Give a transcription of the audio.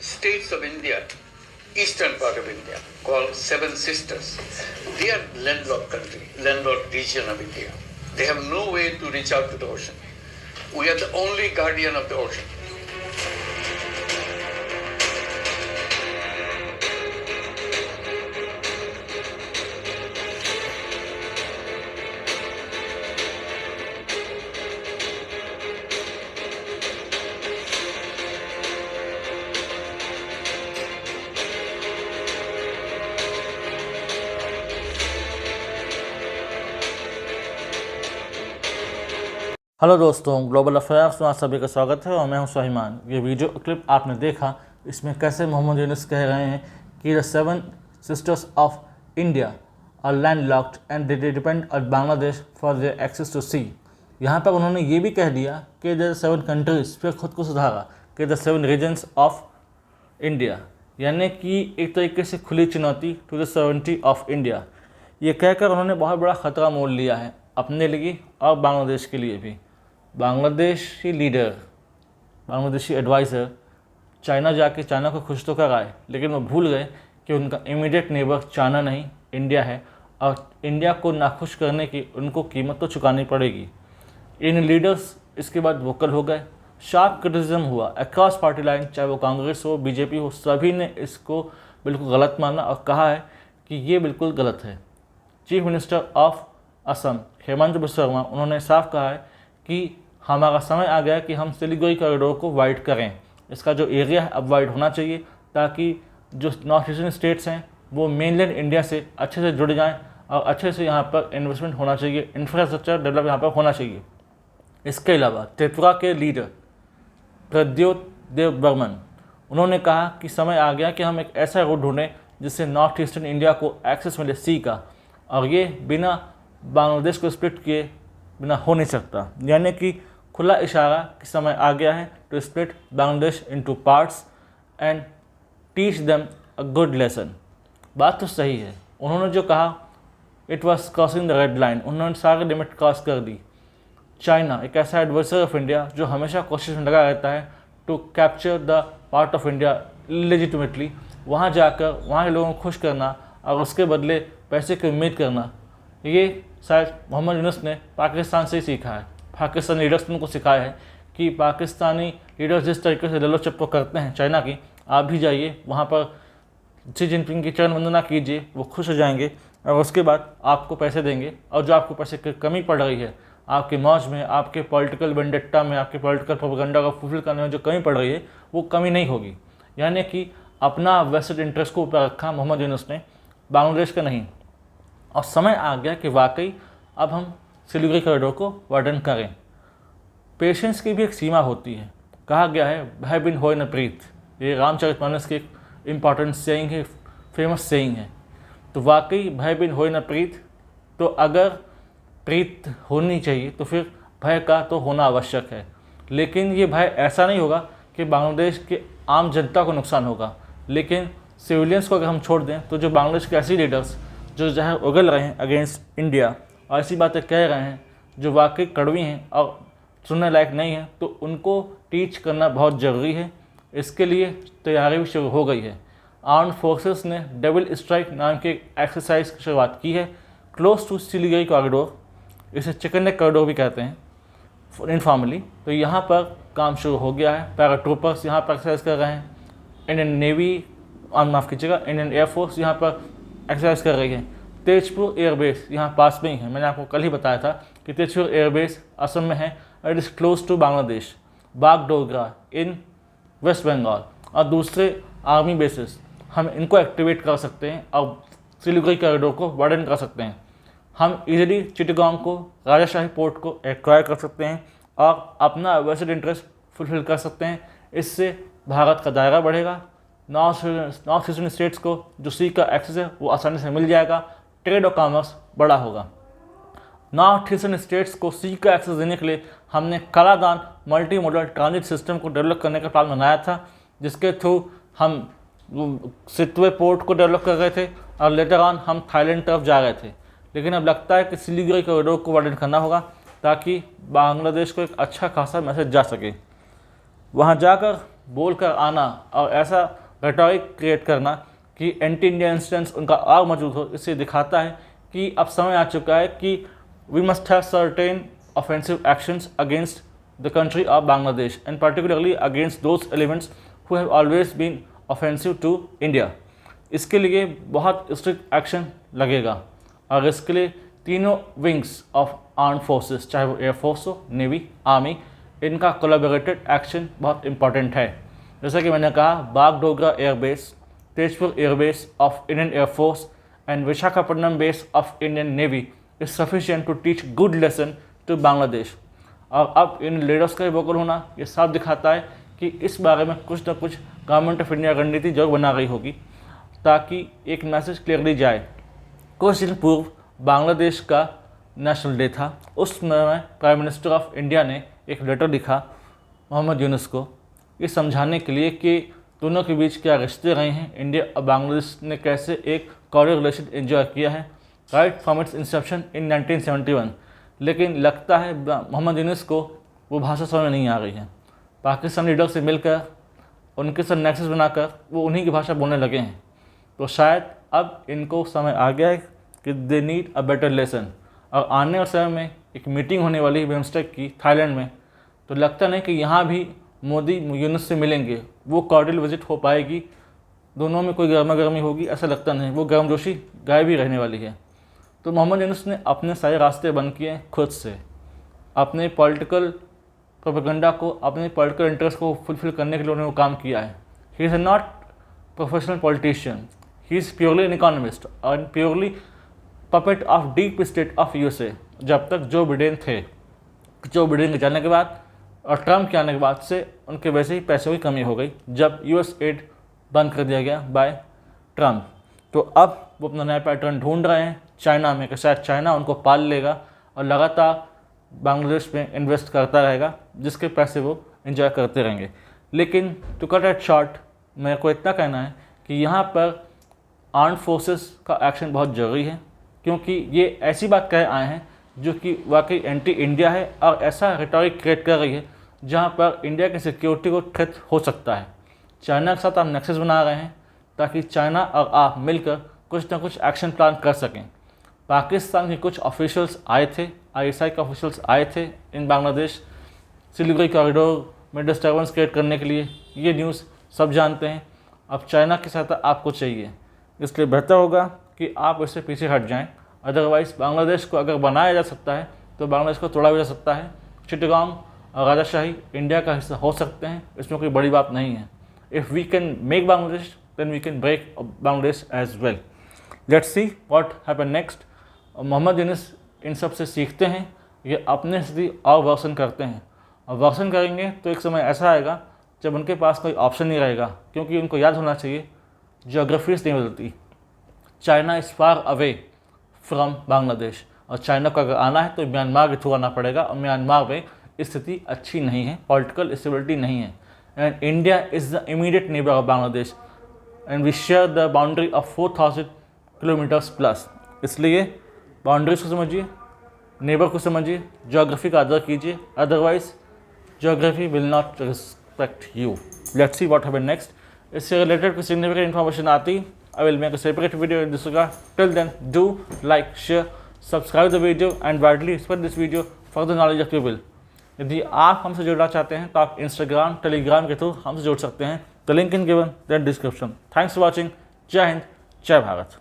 states of India, eastern part of India, called Seven Sisters. They are landlocked country, landlocked region of India. They have no way to reach out to the ocean. We are the only guardian of the ocean. Hello दोस्तों, global affairs में आप सभी का स्वागत है और मैं हूं स्वाहिमान। ये वीडियो क्लिप आपने देखा, इसमें कैसे मोहम्मद यूनुस कह रहे हैं कि the seven sisters of India are landlocked and they depend on Bangladesh for their access to sea. यहाँ पर उन्होंने ये भी कह दिया कि द सेवन कंट्रीज, फिर खुद को सुधारा कि the seven regions of India, यानी कि एक तरीके से खुली चुनौती to the sovereignty of India. ये कहकर उन्होंने बहुत बड़ा ख़तरा मोल लिया है अपने लिए और बांग्लादेश के लिए भी। Bangladeshi leader, Bangladeshi adviser China जाके चाइना को खुश तो कर आए, लेकिन वो भूल गए कि उनका इमीडिएट नेबर चाइना नहीं इंडिया है और इंडिया को नाखुश करने की उनको कीमत तो चुकानी पड़ेगी। इन लीडर्स इसके बाद वोकल हो गए, शार्प क्रिटिसिज्म हुआ अक्रॉस पार्टी लाइन, चाहे वो कांग्रेस हो, बीजेपी हो, सभी ने इसको बिल्कुल गलत माना और कहा है कि ये बिल्कुल गलत है। Chief minister of Assam Hemant Biswa Sharma, उन्होंने साफ कहा है कि हमारा समय आ गया कि हम सिलीगुड़ी कॉरिडोर को वाइड करें। इसका जो एरिया है अब वाइड होना चाहिए ताकि जो नॉर्थ ईस्टर्न स्टेट्स हैं वो मेनलैंड इंडिया से अच्छे से जुड़ जाएं और अच्छे से यहाँ पर इन्वेस्टमेंट होना चाहिए, इंफ्रास्ट्रक्चर डेवलप यहाँ पर होना चाहिए। इसके अलावा त्रिपुरा के लीडर प्रद्योत देव बर्मन, उन्होंने कहा कि समय आ गया कि हम एक ऐसा रूट ढूंढें जिससे नॉर्थ ईस्टर्न इंडिया को एक्सेस मिले सी का, और ये बिना बांग्लादेश को स्प्लिट किए बिना हो नहीं सकता। यानी कि खुला इशारा कि समय आ गया है to split Bangladesh into parts and teach them a good lesson. बात तो सही है, उन्होंने जो कहा it was crossing the red line, उन्होंने सारे लिमिट क्रॉस कर दी। चाइना एक ऐसा एडवर्सर ऑफ इंडिया जो हमेशा कोशिश में लगा रहता है to capture the part of India illegitimately, वहाँ जाकर वहाँ के लोगों को खुश करना और उसके बदले पैसे की उम्मीद करना, ये शायद मोहम्मद यूनुस ने पाकिस्तान से ही सीखा है। पाकिस्तानी लीडर्स ने उनको सिखाया है कि पाकिस्तानी लीडर्स जिस तरीके से ललो चप्पो करते हैं चाइना की, आप भी जाइए वहाँ पर शी जिनपिंग की चरण वंदना कीजिए, वो खुश हो जाएंगे और उसके बाद आपको पैसे देंगे, और जो आपको पैसे की कमी पड़ रही है आपकी मौज में, आपके पॉलिटिकल वेंडेट्टा में, आपके पॉलिटिकल प्रोपेगेंडा को फुलफिल करने में जो कमी पड़ रही है वो कमी नहीं होगी। यानी कि अपना वेस्टेड इंटरेस्ट को ऊपर रखा मोहम्मद यूनुस ने, बांग्लादेश का नहीं। और समय आ गया कि वाकई अब हम सिलीगुड़ी कॉरिडोर को वार्डन करें। पेशेंस की भी एक सीमा होती है। कहा गया है भय बिन होय न प्रीत, ये रामचरितमानस की एक इम्पॉर्टेंट सेइंग है, फेमस सेइंग है। तो वाकई भय बिन होय न प्रीत, तो अगर प्रीत होनी चाहिए तो फिर भय का तो होना आवश्यक है। लेकिन ये भय ऐसा नहीं होगा कि बांग्लादेश के आम जनता को नुकसान होगा, लेकिन सिविलियंस को अगर हम छोड़ दें तो जो बांग्लादेश के ऐसे लीडर्स जो जहर उगल रहे हैं अगेंस्ट इंडिया और ऐसी बातें कह रहे हैं जो वाकई कड़वी हैं और सुनने लायक नहीं है, तो उनको टीच करना बहुत ज़रूरी है। इसके लिए तैयारी भी शुरू हो गई है। आर्म फोर्सेस ने डेविल स्ट्राइक नाम के एक्सरसाइज की शुरुआत की है क्लोज टू सिलीगुड़ी कॉरिडोर, इसे चिकन नेक कॉरिडोर भी कहते हैं इनफॉर्मली। तो यहाँ पर काम शुरू हो गया है, पैराट्रूपर्स यहाँ पर एक्सरसाइज कर रहे हैं, इंडियन नेवी माफ़ कीजिएगा इंडियन एयरफोर्स यहाँ पर एक्सरसाइज कर रही है। तेजपुर एयरबेस यहाँ पास में ही है, मैंने आपको कल ही बताया था कि तेजपुर एयरबेस असम में है, it is close to Bangladesh. Bagdogra in West Bengal और दूसरे आर्मी बेसिस हम इनको एक्टिवेट कर सकते हैं और सिलीगुड़ी कॉरिडोर को वार्डन कर सकते हैं। हम इजीली चिटगांव को, राजाशाही पोर्ट को एक्वायर कर सकते हैं और अपना वेस्टेड इंटरेस्ट फुलफिल कर सकते हैं। इससे भारत का दायरा बढ़ेगा, नॉर्थ ईस्टर्न स्टेट्स को जो सी का एक्सेस है वो आसानी से मिल जाएगा, ट्रेड और कॉमर्स बड़ा होगा। नॉर्थ ईस्टर्न स्टेट्स को सी का एक्सेस देने के लिए हमने Kaladan multi modal transit system को डेवलप करने का प्लान बनाया था, जिसके थ्रू हम सितवे पोर्ट को डेवलप कर रहे थे और लेटर ऑन हम थाईलैंड तरफ जा रहे थे। लेकिन अब लगता है कि सिलीगुड़ी कॉरिडोर को वार्डन करना होगा ताकि बांग्लादेश को एक अच्छा खासा मैसेज जा सके। वहाँ जाकर बोल कर आना और ऐसा रेटोरिक क्रिएट करना कि एंटी इंडिया इंस्टेंस उनका और मौजूद हो, इससे दिखाता है कि अब समय आ चुका है कि we must have certain offensive actions against the country of Bangladesh and particularly against those elements who have always been offensive to India. इसके लिए बहुत स्ट्रिक्ट एक्शन लगेगा और इसके लिए तीनों विंग्स ऑफ आर्म फोर्सेस, चाहे वो एयरफोर्स हो, नेवी, आर्मी, इनका कोलैबोरेटेड एक्शन बहुत इंपॉर्टेंट है। जैसा कि मैंने कहा, Bagdogra airbase, Tezpur airbase of Indian air force and Visakhapatnam base of Indian navy is sufficient to teach good lesson to Bangladesh. और अब इन लीडर्स का वोकल होना ये साफ दिखाता है कि इस बारे में कुछ ना कुछ गवर्नमेंट ऑफ इंडिया रणनीति जरूर बना रही होगी ताकि एक मैसेज क्लियरली जाए। कुछ दिन पूर्व बांग्लादेश का नेशनल डे था। उस समय प्राइम मिनिस्टर ऑफ इंडिया ने एक लेटर लिखा मोहम्मद यूनुस को, ये समझाने के लिए कि दोनों के बीच क्या रिश्ते रहे हैं, इंडिया और बांग्लादेश ने कैसे एक कॉर्डियल रिलेशन एंजॉय किया है राइट फ्रॉम इट्स इंसेप्शन इन 1971। लेकिन लगता है मोहम्मद यूनुस को वो भाषा समझ में नहीं आ रही है। पाकिस्तान लीडर से मिलकर उनके साथ नेक्सस बनाकर वो उन्हीं की भाषा बोलने लगे हैं। तो शायद अब इनको समय आ गया है कि they need a better lesson. और आने वाले समय में एक मीटिंग होने वाली है बिम्स्टेक की थाईलैंड में, तो लगता नहीं कि यहाँ भी मोदी यूनुस से मिलेंगे, वो कॉर्डियल विजिट हो पाएगी, दोनों में कोई गर्मा गर्मी होगी, ऐसा लगता नहीं। वो गर्मजोशी गायब ही रहने वाली है। तो मोहम्मद यूनुस ने अपने सारे रास्ते बंद किए खुद से, अपने पॉलिटिकल प्रोपेगेंडा को, अपने पॉलिटिकल इंटरेस्ट को फुलफिल करने के लिए उन्होंने वो काम किया है। He is not professional politician, he is purely an economist और purely puppet of deep state of USA. जब तक जो बिडेन थे, जो बिडेन के जाने के बाद और ट्रम्प के आने के बाद से उनके वैसे ही पैसों की कमी हो गई जब यूएस एड बंद कर दिया गया बाय ट्रम्प। तो अब वो अपना नया पैटर्न ढूंढ रहे हैं चाइना में कि शायद चाइना उनको पाल लेगा और लगातार बांग्लादेश में इन्वेस्ट करता रहेगा, जिसके पैसे वो एंजॉय करते रहेंगे। लेकिन टू कट इट शॉर्ट, मेरे को इतना कहना है कि यहाँ पर आर्म्ड फोर्सेस का एक्शन बहुत ज़रूरी है, क्योंकि ये ऐसी बात कह आए हैं जो कि वाकई एंटी इंडिया है और ऐसा रेटोरिक क्रिएट कर रही है जहाँ पर इंडिया की सिक्योरिटी को थ्रेट हो सकता है। चाइना के साथ आप नेक्सस बना रहे हैं ताकि चाइना और आप मिलकर कुछ ना कुछ एक्शन प्लान कर सकें। पाकिस्तान के कुछ ऑफिशियल्स आए थे, ISI के ऑफिशियल्स आए थे इन बांग्लादेश सिलीगुड़ी कॉरिडोर में डिस्टर्बेंस क्रिएट करने के लिए, ये न्यूज़ सब जानते हैं। अब चाइना की सहायता आपको चाहिए, इसलिए बेहतर होगा कि आप इससे पीछे हट जाएं। अदरवाइज़ बांग्लादेश को अगर बनाया जा सकता है तो बांग्लादेश को तोड़ा भी जा सकता है। चिटगांव और राजाशाही इंडिया का हिस्सा हो सकते हैं, इसमें कोई बड़ी बात नहीं है। If we can make Bangladesh then we can break Bangladesh as well. Let's see what happen next. Mohammad Yunus इन सब से सीखते हैं, ये अपने स्थिति और वर्सन करते हैं और वर्सन करेंगे तो एक समय ऐसा आएगा जब उनके पास कोई ऑप्शन नहीं रहेगा, क्योंकि उनको याद होना चाहिए ज्योग्राफीज नहीं बदलती। China is far away from Bangladesh और चाइना को अगर आना है तो म्यांमार के थ्रू आना पड़ेगा और म्यांमार में स्थिति अच्छी नहीं है, पॉलिटिकल स्टेबिलिटी नहीं है। And India is the immediate neighbour of Bangladesh and we share the boundary of 4000 kilometres plus. इसलिए बाउंड्रीज को समझिए, नेबर को समझिए, ज्योग्राफी का आदर कीजिए, otherwise geography will not respect you. Let's see what happen next. इससे रिलेटेड कुछ सिग्निफिकेंट इन्फॉर्मेशन आती, I will make a separate video in this regard. Till then, do like, share, subscribe the video and widely spread this video for the knowledge of people. यदि आप हमसे जुड़ना चाहते हैं तो आप इंस्टाग्राम, टेलीग्राम के थ्रू हमसे जुड़ सकते हैं। The link in given, then description. Thanks for watching. जय हिंद, जय भारत।